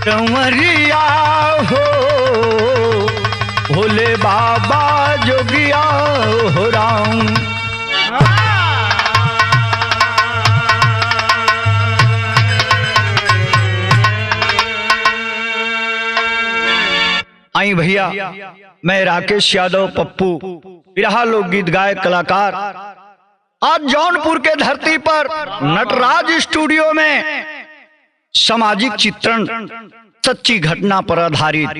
कंवरिया हो भोले बाबा जोगिया हो राम। आई भैया, मैं राकेश यादव पप्पू बिरहा लोकगीत गायक कलाकार आज जौनपुर के धरती पर नटराज स्टूडियो में सामाजिक चित्रण सच्ची घटना पर आधारित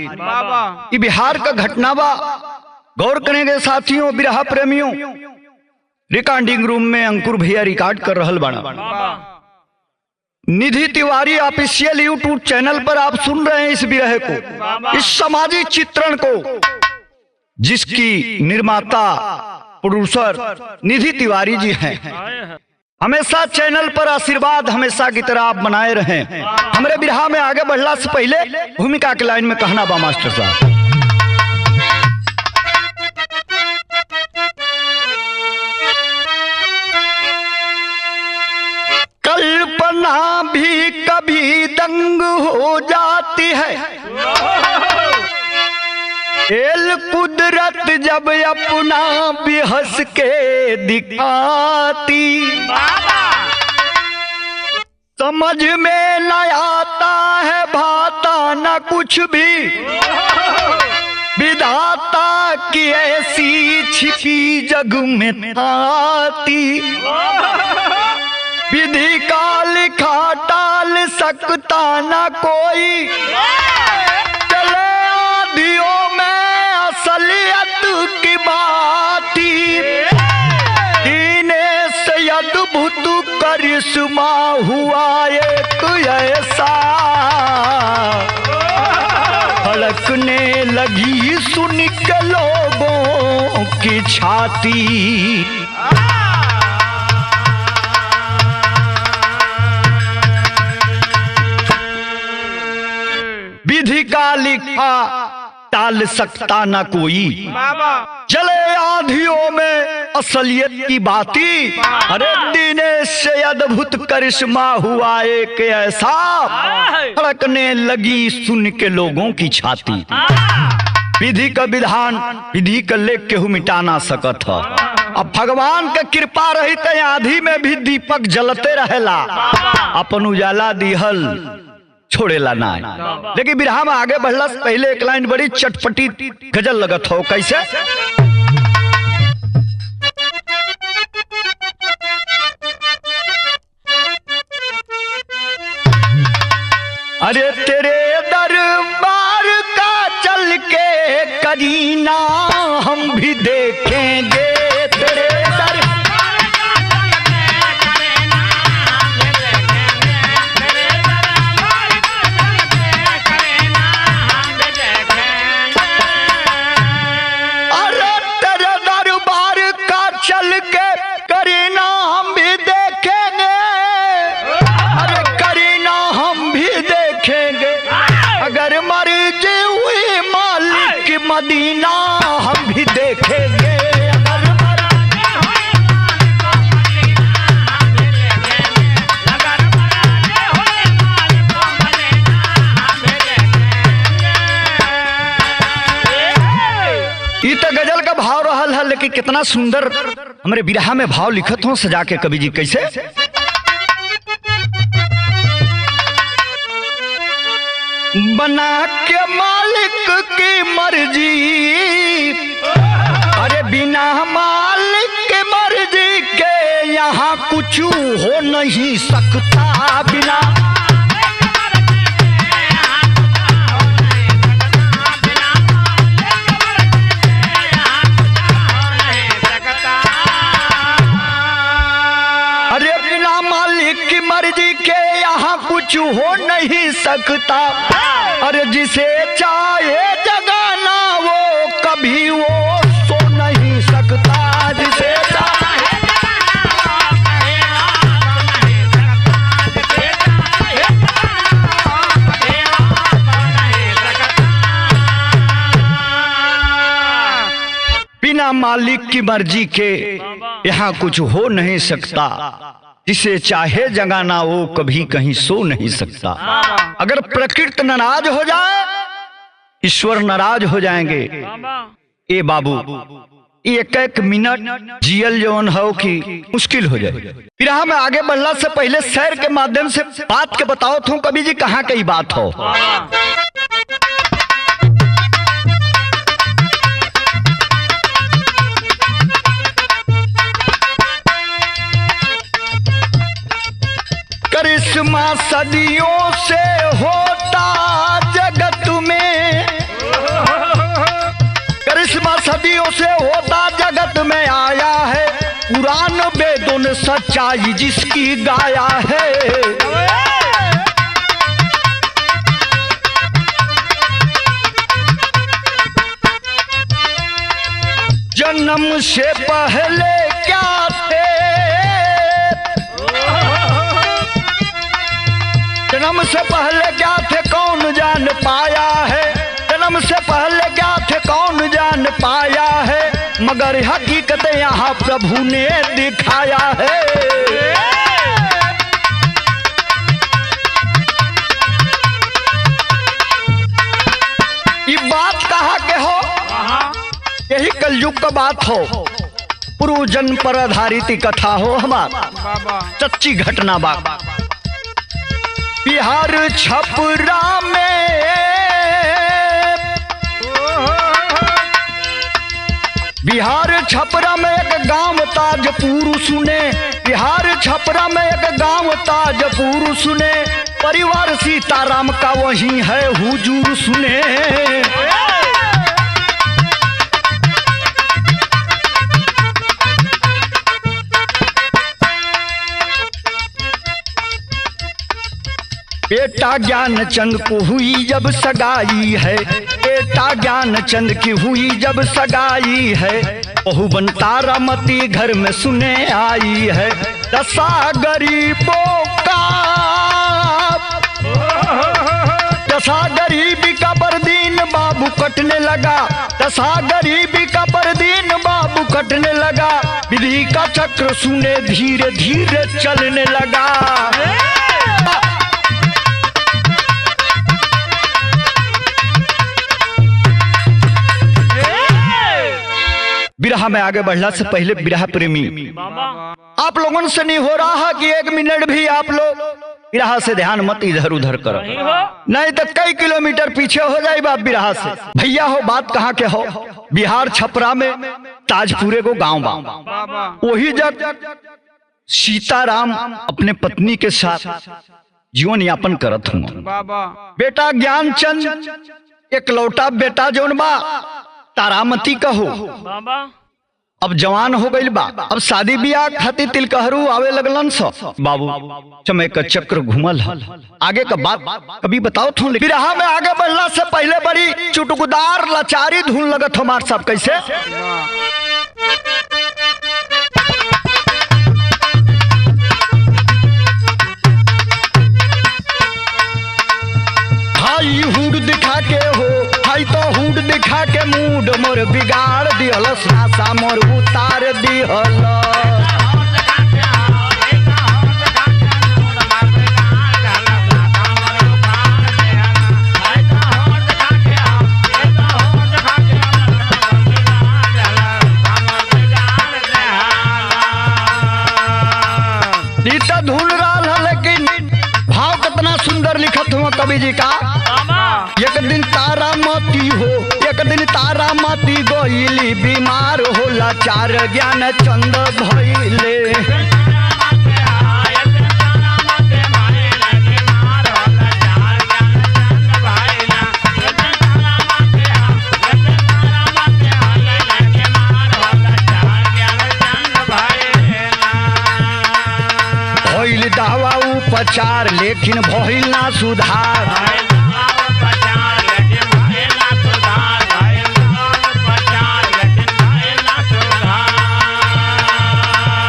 ये बिहार का घटना बा। गौर करेंगे साथियों, बिरहा प्रेमियों, रिकॉर्डिंग रूम में अंकुर भैया रिकॉर्ड कर रहल बाड़ा। निधि तिवारी ऑफिशियल यूट्यूब चैनल पर आप सुन रहे हैं इस बिरहे को, इस सामाजिक चित्रण को, जिसकी निर्माता प्रोड्यूसर निधि तिवारी जी हैं। हमेशा चैनल पर आशीर्वाद हमेशा की तरह आप बनाए रहें। हमारे बिरहा में आगे बढ़ला से पहले भूमिका के लाइन में कहना बा मास्टर साहब। कल्पना भी कभी दंग हो जाती है, एल कुदरत जब अपना भी हंस के दिखाती। समझ में न आता है भाता न कुछ भी, विधाता की ऐसी छिपी जग में आती। विधि का लिखा टाल सकता न कोई, चले आधियों में असलियत की बाती। दीने से अद्भुत करिश्मा हुआ एक ऐसा, धड़कने लगी सुन के लोगों की छाती। विधि का लिखा टाल सकता ना कोई, चले आधियों में असलियत की बाती। अरे दीने से अद्भुत करिश्मा हुआ एक ऐसा, धड़कने लगी सुन के लोगों की छाती। विधि का विधान विधि का लेख केहू मिटा ना सकत है। अब भगवान के कृपा रही तो आधी में भी दीपक जलते रहेला, अपन उजाला दिहल छोड़ेला ना। लेकिन बिरहा में आगे बढ़ला से पहले एक लाइन बड़ी चटपटी गजल लगत हो। कैसे? अरे तेरे दरबार का चल के करीना हम भी देखेंगे, तेरे मदीना हम भी देखेंगे। ये तो गजल का भाव रहल है, लेकिन कितना सुंदर हमारे बिरहा में भाव लिखत हो सजा के कवि जी। कैसे? बना के मालिक की मर्जी, अरे बिना मालिक के मर्जी के यहाँ कुछ हो नहीं सकता। बिना अरे बिना मालिक की मर्जी के यहाँ कुछ हो नहीं सकता। अरे जिसे चाहे जगाना वो कभी वो सो नहीं सकता। जिसे बिना मालिक की मर्जी के यहाँ कुछ हो नहीं सकता। जिसे चाहे जगाना वो कभी कहीं सो नहीं सकता। अगर प्रकृति नाराज हो जाए ईश्वर नाराज हो जाएंगे। ए बाबू एक एक मिनट जियल जौन हो कि मुश्किल हो जाए। फिर हम आगे बढ़ला से पहले शहर के माध्यम से बात के बताओ थो कवि जी कहाँ की बात हो। करिश्मा सदियों से होता जगत में, करिश्मा सदियों से होता जगत में आया है, पुराण वेदों ने सच्चाई जिसकी गाया है। जन्म से पहले क्या थे, जन्म से पहले क्या थे कौन जान पाया है, जन्म से पहले क्या थे कौन जान पाया है, मगर हकीकत यहाँ प्रभु ने दिखाया है। ये बात कहाँ के हो, यही कलयुग का बात हो, पूर्वजन पर आधारित कथा हो हमारा, सच्ची घटना बात। बिहार छपरा में, बिहार छपरा में एक गांव ताजपुर सुने, बिहार छपरा में एक गांव ताजपुर सुने, परिवार सीताराम का वही है हुजूर सुने। बेटा ज्ञानचंद को हुई जब सगाई है, बेटा ज्ञानचंद की हुई जब सगाई है, बहु बन तारामती घर में सुने आई है, दशा गरीबों का, दशा गरीबी का परदीन बाबू कटने लगा, दशा गरीबी का परदीन बाबू कटने लगा, विधि का चक्र सुने धीरे धीरे चलने लगा। बिरहा में आगे बढ़ला से पहले बिरहा प्रेमी आप लोगों से नहीं हो रहा कि एक मिनट भी आप लोग बिरहा से ध्यान मत इधर उधर करो, नहीं तो कई किलोमीटर पीछे हो जाए बाप बिरहा से। भैया हो बात कहाँ के हो, बिहार छपरा में ताजपुरे को गांव बा, वही जब सीताराम अपने पत्नी के साथ जीवन यापन करत हूँ। बेटा ज्ञानचंद एकलौता बेटा जौन बा तारामती कहो, अब जवान हो गई बा, अब शादी ब्याह खातिर तिलकहरू आवे लगलन सो बाबू, समय का चक्र घूमल है। आगे का बात कभी बताओ थो। बिरहा में आगे बढ़ला से पहले बड़ी चुटकुदार लाचारी धुन लगत हमार सब कैसे। हाई हुड दिखा के हो, हाई तो हुड दिखा के मूड मोर बिगाड़ दिहल, सासा मोर उतार दिहल। धुन रहा लेकिन भाव कितना सुंदर लिखत हुआ कवि जी का। एक दिन तारामती हो, एक दिन तारामती गोइली बीमार हो, लाचार ज्ञानचंद भइले। भइल दावा उपचार लेकिन भइल ना सुधार,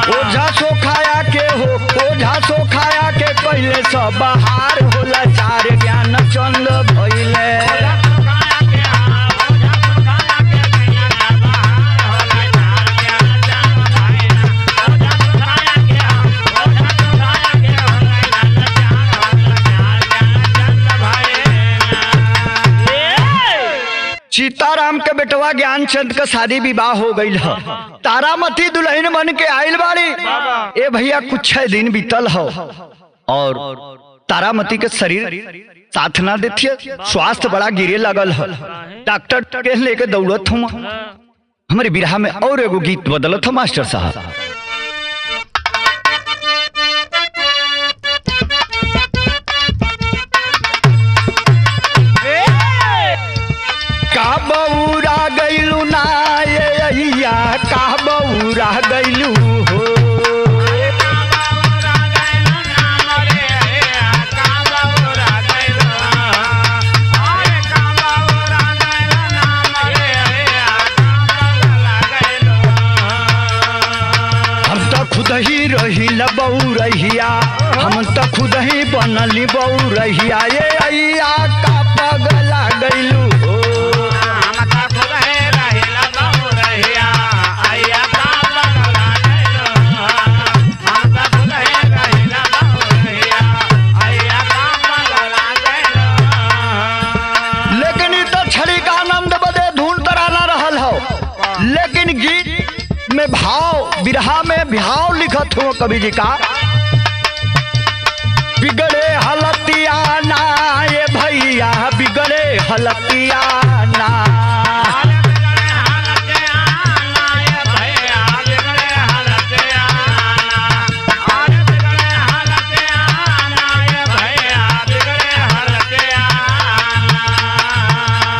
ओझा सो खाया के हो, ओझा सो खाया के पहले सब बहार हो, लाचार ज्ञानचंद भइले। सीताराम के बेटवा ज्ञानचंद का शादी विवाह हो गई है। तारामती दुल्हन बन के आयल बाड़ी। ए भैया कुछ दिन बीतल हो और तारामती के शरीर साथ ना देती, स्वास्थ्य बड़ा गिरे लगल है। डॉक्टर के लेके दौड़त हूँ। हमारे बिरहा में और एगो गीत बदलत हो मास्टर साहब। का बौरा गैलू ना ये का बौरा गैलू हो, खुद ही रही बौरहिया, हम तो खुद ही बनली बौरहिया। ये अइया का पगला गैलू हो, हम तो खुद ही रही बौरहिया, अइया का पगला गैलू, हम तो खुद ही रही बौरहिया, अइया का पगला गैलू। लेकिन ई तो छड़ी का आनंद बदे धुन तराना रहल हो, लेकिन गीत में भाव, बिरहा में भाव लिखत हो कवि जी का। बिगड़े हलतिया ना ये भैया, बिगड़े हलतिया ना,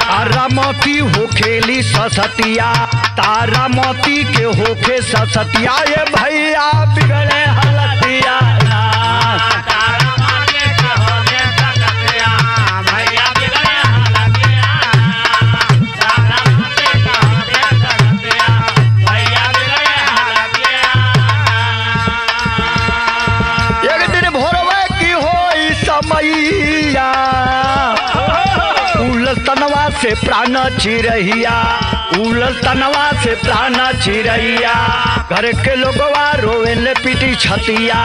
तारामती हो खेली ससतिया, तारामती के होके ससतिया। ये भैया बिगड़े हलतिया ना, तारामती के होके ससतिया, भैया बिगड़े हलतिया, तारामती के होके ससतिया, भैया बिगड़े हलतिया। एक दिन भोरवे की होई समैया, तनवा से प्राण चिरैया, उलल तनवा से प्राण चिरैया। घर के लोगवा रोवेले पीटी छतिया,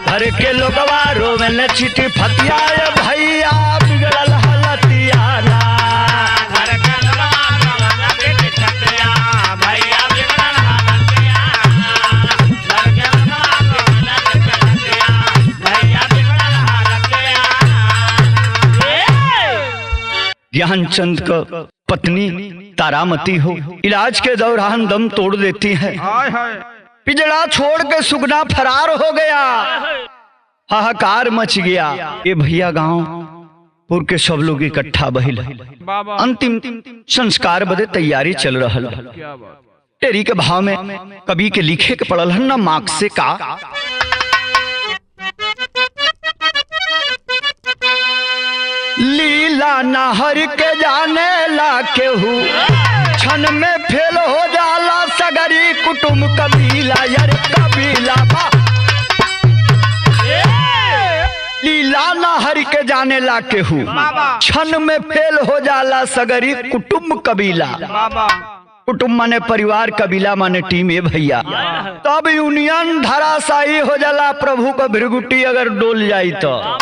घर के लोगवा रोवेले चिटी फतिया। ये भैया बिगड़ल हलतिया ना, घर के लोगवा रोवेले पीटी छतिया, भैया बिगड़ल हलतिया, घर के लोगवा रोवेले पीटी छतिया, भैया बिगड़ल हलतिया। ज्ञानचंद का पत्नी तारामती हो, इलाज के दौरान दम तोड़ देती है। पिजड़ा छोड़ के सुगना फरार हो गया, हाहाकार मच गया। ये भैया गांव पुर के सब लोग इकट्ठा बहिल, अंतिम संस्कार बदे तैयारी चल रहा। टेरी के भाव में कवि के लिखे के पड़ल है ना, मार्क से का लीला नहर के जाने ला केहू, क्षण में फेल हो जाला सगरी कुटुम कबीला। यार कबीला बा लीला नहर के जाने ला केहू, क्षण में फेल हो जाला सगरी कुटुम कबीला। कुटुम माने परिवार, कबीला माने टीम। ये भैया तब यूनियन धराशायी हो जाला, प्रभु का भृगुटी अगर डोल जाई तो।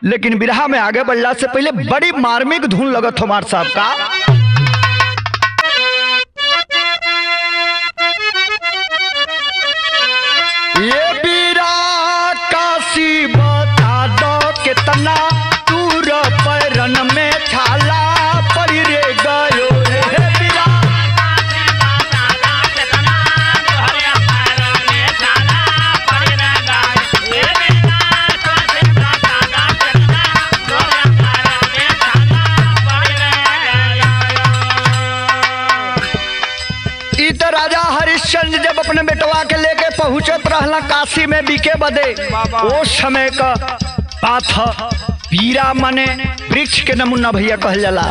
लेकिन बिरहा में आगे बढ़ला से पहले बड़ी मार्मिक धुन लगत हमार साहब का। ये बीरा काशी बता दो कितना दूर पैरन में छाला पड़ी रे गयो रे। बीरा काशी बता दो कितना दूर पैरन में छाला पड़ी रे गयो। ये बीरा काशी बता दो कितना दूर पैरन में छाला पड़ी रे गयो। इत राजा हरिश्चंद्र जब अपने बेटवा के लेके पहुंचत रहला काशी में बिके बदे, वो समय का बात है। पीरा मने वृक्ष के नमूना भैया कहल जाला,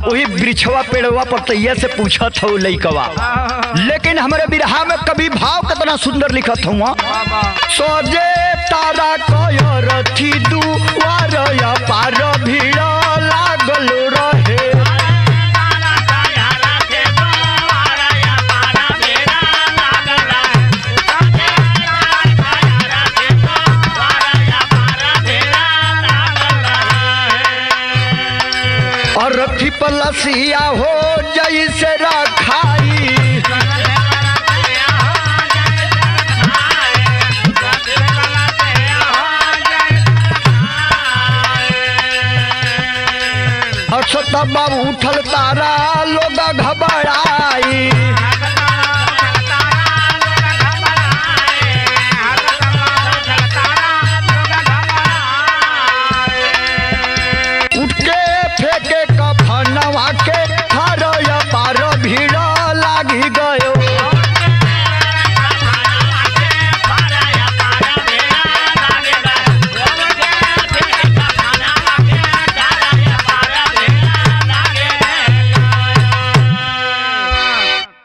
वही वृक्षवा पेड़वा पर तैया से पूछत हो लइकवा। लेकिन हमारे बिरहा में कभी भाव कितना सुंदर लिखत हुआ। सोजे तारा कयो रथी दुआर या पार भीड़ लागल रहे। रथी पलसिया हो जैसे रखाई। तब उठल तारा लोग घबराई। उठ के फेंके कफनवा के हर पार भीड़ लागी गयो।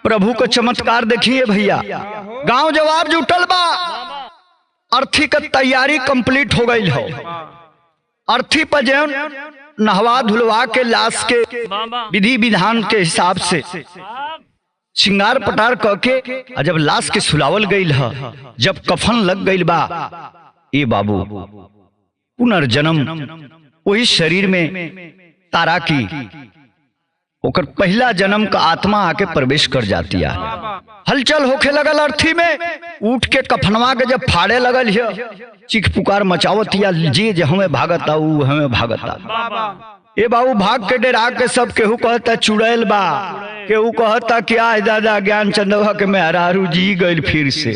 प्रभु को चमत्कार देखिए भैया। गांव जवाब जुटल बा, अर्थी का तैयारी कंप्लीट हो गई हो। अर्थी पर जो नहवा धुलवा के लाश के विधि विधान के हिसाब से श्रृंगार पटार करके जब लाश के सुलावल गई है, जब कफन लग गई बा, ए बाबू पुनर्जन्म वही शरीर में तारा की ओकर पहला जन्म का आत्मा आके प्रवेश कर जाती है। हलचल होखे लगल अर्थी में। उठ के कफनवा के जब फाड़े लगल है, चीख पुकार मचावत या जी जे हमें भागता ऊ हमें भागता। ए बाबू भाग के डरा के सब केहू कहता चुड़ैल बा, केहू कहता क्या है दादा ज्ञानचंदवा के मेहरारू जी गइल फिर से,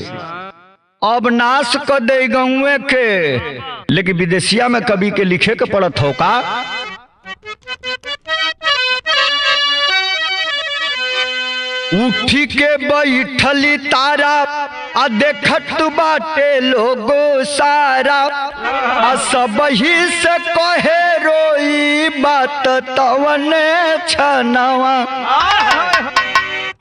अब नाश कर दे गौवे के। लेकिन विदेशिया में कवि के लिखे के पड़त हो का, उठी के बैठली तारा आ देखत बाटे लोगो सारा, आ सब ही से कहे रोई बात तवने छनवा।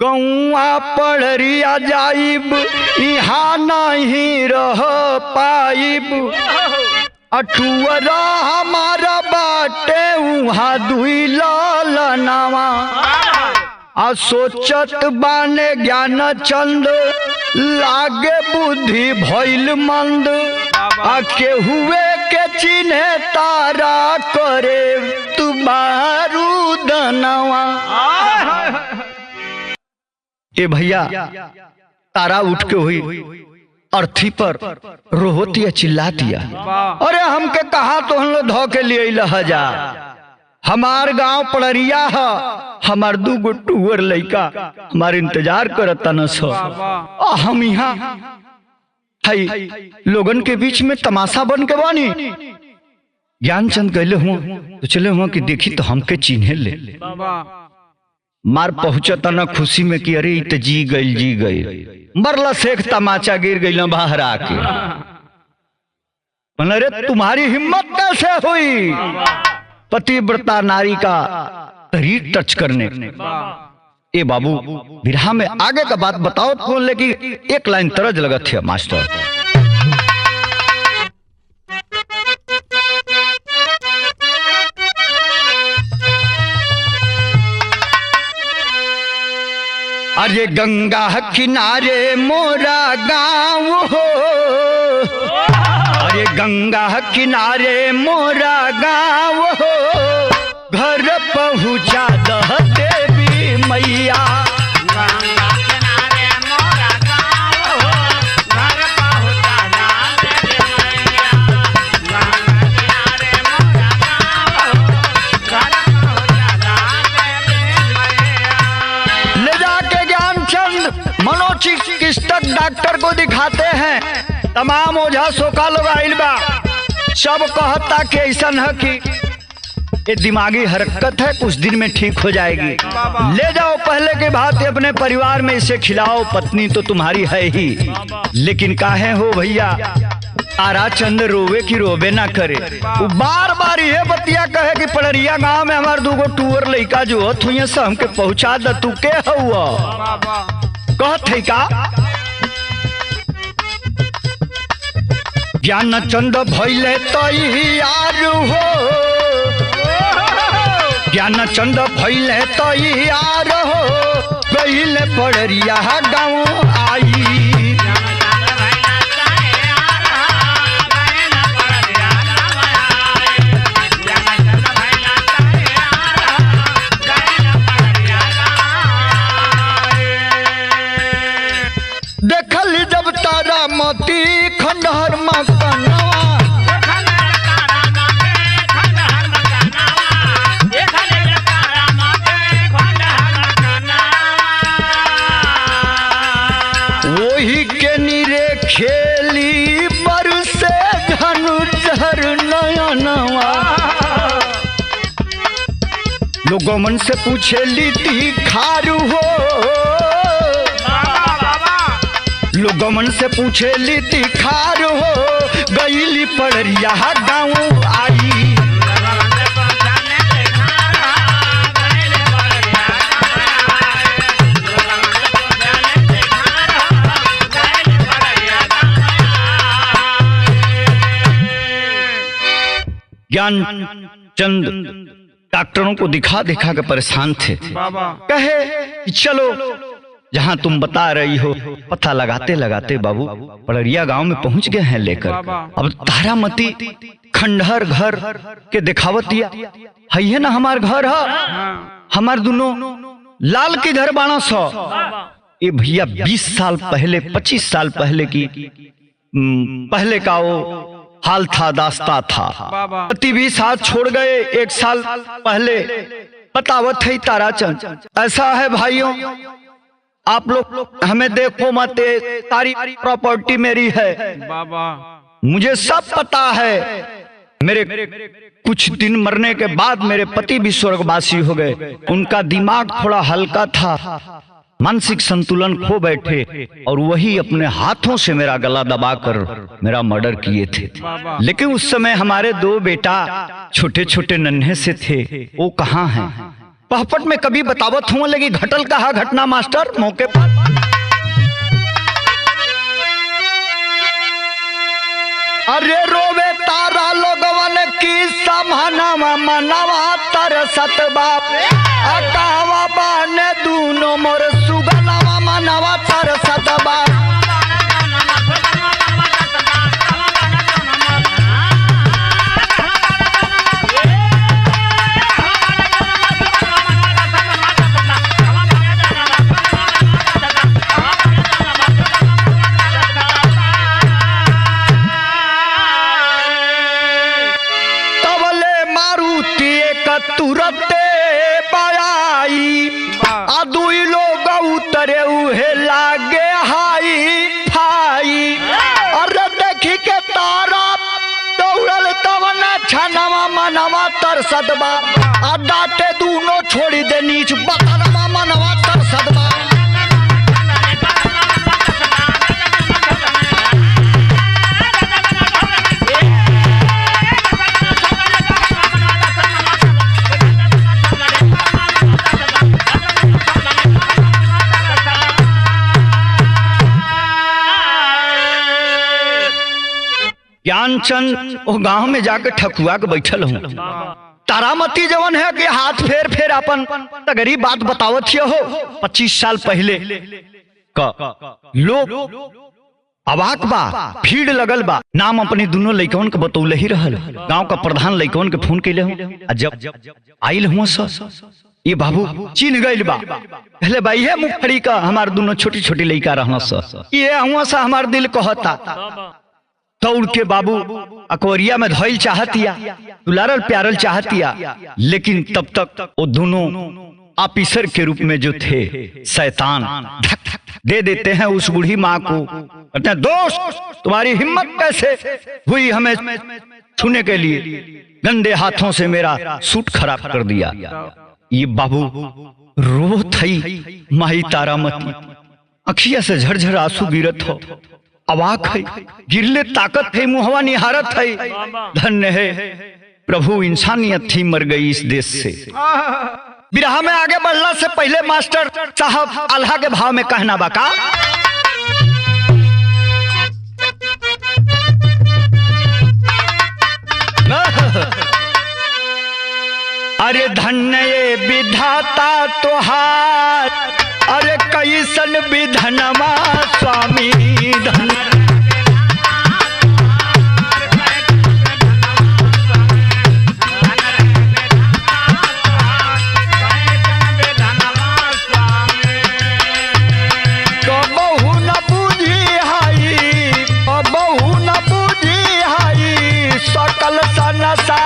गौआ पड़रिया जाइब यहाँ नहीं रह पाइब, अठुअरा हमारा बाटे वहाँ दुई ललनावा। आ सोचत बाने ज्ञान चंद लागे बुद्धि भइल मंद, आ केहुए के चिन्हे तारा करे तुम्हारू दनवा। ए भैया तारा उठ के हुई अर्थी पर रोहतिया चिल्लातिया, अरे हमके कहा तो हम लोग धो के लिए लहजा, हमार गांव पड़रिया है, हमार दू गो टूअर लइका हमार इंतजार करता न सो। हम यहाँ लोगन के बीच में तमाशा बन के बानी। ज्ञानचंद कहले हुआ तो चले हुआ कि देखी तो हमके चिन्हे ले। मार पहुंचता न खुशी में कि अरे इत जी गई मरला शेख तमाचा गिर गई न बाहर आके। अरे तुम्हारी हिम्मत कैसे हुई पतिव्रता नारी का शरीर टच करने। ए बाबू विरहा में आगे का बात बताओ तो, लेकिन एक लाइन तरज लगत है मास्टर। अरे गंगा किनारे मोरा गाँव हो, अरे गंगा किनारे मोरा गाँव हो, घर पहुँचा दह देवी मैया। गंगा किनारे मोरा गाँव हो, घर पहुँचा दह देवी मैया। गंगा किनारे मोरा गाँव हो, घर पहुँचा दह देवी मैया। ले जाके ज्ञानचंद मनोचिकित्सक डॉक्टर को दिखाते हैं। तमाम ओझा सोका लोग आइल बा, सब कहता कि ऐसा है कि ये दिमागी हरकत है, कुछ दिन में ठीक हो जाएगी, ले जाओ पहले के भांति अपने परिवार में इसे खिलाओ, पत्नी तो तुम्हारी है ही। लेकिन काहे हो भैया ताराचंद रोवे की रोवे ना करे। वो बार बार ये बतिया कहे कि पड़रिया गांव में हमार दूगो टूअर लइका जो होत हुई से हमके पहुंचा द। तू के हुआ कहत है का ज्ञानचंद भइले तैयार हो, ज्ञानचंद भइले तैयार हो, गइले पड़रिया गाँव आई। नयनवा। लोगों मन से पूछे लीती खारू हो, लोगों मन से पूछे लीती खार हो, गईली पड़रिया गाँव आई। ज्ञानचंद डॉक्टरों को दिखा दिखा के परेशान थे। कहे कि चलो जहां तुम बता रही हो। पता लगाते लगाते बाबू पड़रिया गांव में पहुंच गए हैं लेकर। अब तारामती खंडहर घर के दिखावत दिया है ना, हमार घर है, हमार दोनों लाल की घर बाणा सौ। ये भैया 20 साल पहले 25 साल पहले की पहले का वो हाल था, दास्ता था। पति भी साथ छोड़ गए 1 साल पहले। बतावत है ताराचंद ऐसा है भाइयों, आप लोग हमें देखो मत, सारी प्रॉपर्टी मेरी है बाबा, मुझे सब पता है। मेरे कुछ दिन मरने के बाद मेरे पति भी स्वर्गवासी हो गए। उनका दिमाग थोड़ा हल्का था, मानसिक संतुलन खो बैठे और वही अपने हाथों से मेरा गला दबाकर मेरा मर्डर किए थे। लेकिन उस समय हमारे 2 बेटा छोटे छोटे नन्हे से थे, वो कहाँ हैं? पहपट में कभी बतावत हुआ लगी घटल कहा घटना मास्टर मौके पर। अरे रोवे तारा लोगवन की समानवा मनवा तरसत बाप, अकावा बाने दूनो मोर सुगनवा मनवा तरसत बाप। तुरते बयाई दुई लोग उतरे उहे लागे हाई फाई। और देखी के तारा दौड़ल तवन छनवा मनवा तरसत बा, डाटे दूनो छोड़ी दे नीच बकरवा मनवा तरसत बा। ज्ञानचंद वो गांव में जाकर ठकुआ के बैठल हूँ। तारामती जवन है कि हाथ फेर फेर अपन तगरी बात बतावत हो। 25 साल पहले का लोग अवाक बा, भीड़ लगल बा। नाम अपनी दोनों लइकवन के बतौले ही रहल। गांव का प्रधान लइकवन के फोन कैले हूँ। जब आइल हुआ ये बाबू चिन्ह गइल बा, पहले भाई है मुखड़ी का हमार दोनों छोटी छोटी लइका रहना ये हुआ सा हमार दिल कहता। दौड़ के बाबू अकवरिया में धोइल चाहतिया, दुलारल प्यारल चाहतिया। लेकिन तब तक वो दोनों ऑफिसर के रूप में जो थे शैतान दे देते हैं उस बूढ़ी माँ को। कहते हैं दोस्त तुम्हारी हिम्मत कैसे हुई हमें छूने के लिए, गंदे हाथों से मेरा सूट खराब कर दिया। ये बाबू रो थई माही तारामती, अखिया से झरझर आंसू गिरत हो। अवाक है, गिरले ताकत है, मुहवा निहारत है। धन्य है प्रभु, इंसानियत थी मर गई इस देश से। बिरहा में आगे बढ़ने से पहले मास्टर साहब अल्लाह के भाव में कहना बाका। अरे धन्य ये विधाता तोहार, अरे कैसन विधनवा स्वामी धन। कबहू न बुझी हाई, कबहू न बुझी हाई सकल सनसा।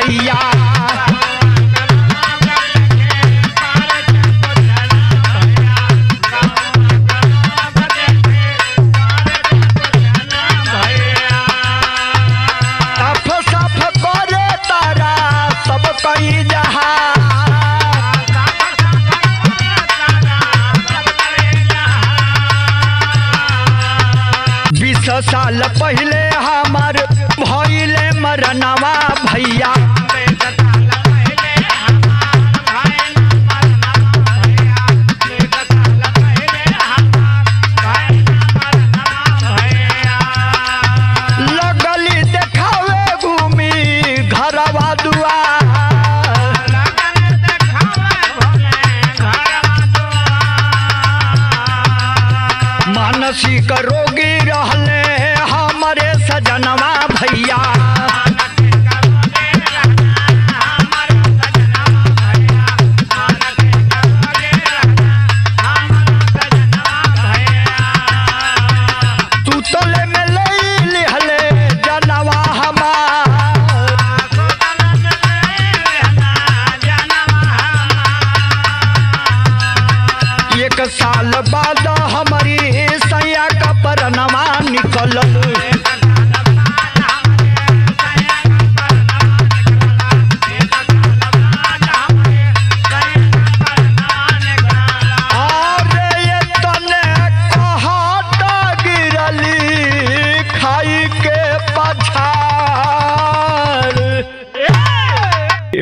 भैया। साफ साफ करे तारा सब कई जहां, 20 साल पहले हमार भइले मरनवा भैया। लगली देखावे घूमी घरवा दुआर, मानसिक रोगी रहले हमारे सजनवा भैया। सुतले में ले लिहले जनवा हमार, 1 साल बाद हमारी सैया का परनवा निकल।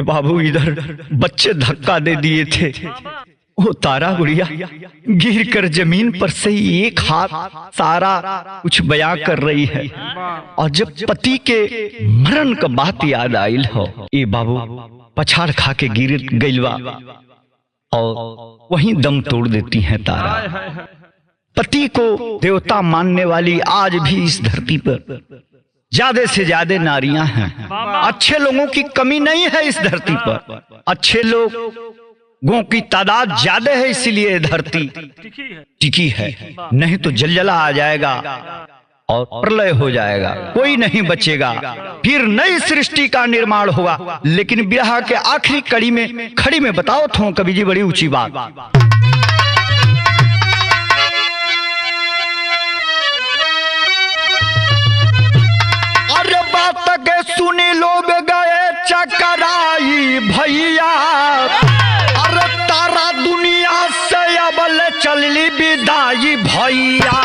बाबू इधर बच्चे धक्का दे दिए थे, वो तारा गुड़िया गिर कर जमीन पर से एक हाथ सारा कुछ बयां कर रही है। और जब पति के मरण का बात याद आयल हो, ये बाबू पछाड़ खा के गिर गईलवा और वहीं दम तोड़ देती हैं तारा। पति को देवता मानने वाली आज भी इस धरती पर ज्यादा से ज्यादा नारियां हैं। अच्छे लोगों की कमी नहीं है इस धरती पर, अच्छे लोगों की तादाद ज्यादा है, इसीलिए धरती टिकी है। नहीं तो जलजला आ जाएगा और प्रलय हो जाएगा, कोई नहीं बचेगा, फिर नई सृष्टि का निर्माण होगा। लेकिन विरह के आखिरी खड़ी में बताओ तो कवि जी बड़ी ऊंची बात। के सुनी लोग गए चकराई भैया, अरे तारा दुनिया से अबल चलली विदाई भैया।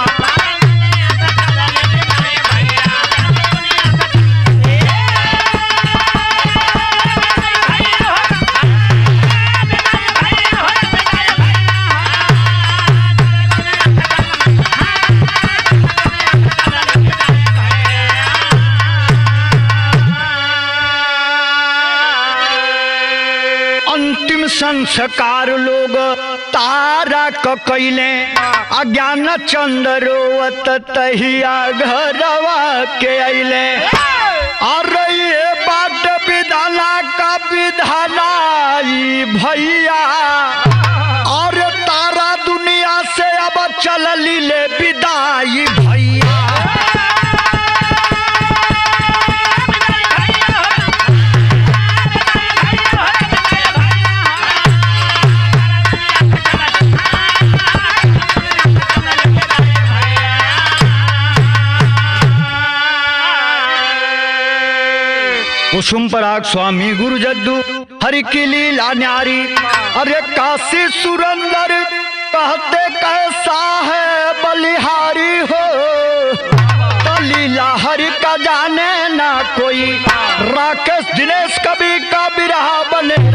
अंतिम संस्कार लोग तारा क कैले, अज्ञान चंद्रोवत तहिया घरवा के अइले। अरे ये बाट विधाना का विधानाई भैया, और तारा दुनिया से अब चलली ले विदाई भैया। कुसुम पराग स्वामी गुरु जद्दू हरि की लीला न्यारी, अरे काशी सुरंदर कहते कैसा है बलिहारी हो। तो लीला हरि का जाने ना कोई, राकेश दिनेश कवि का बिरहा बने।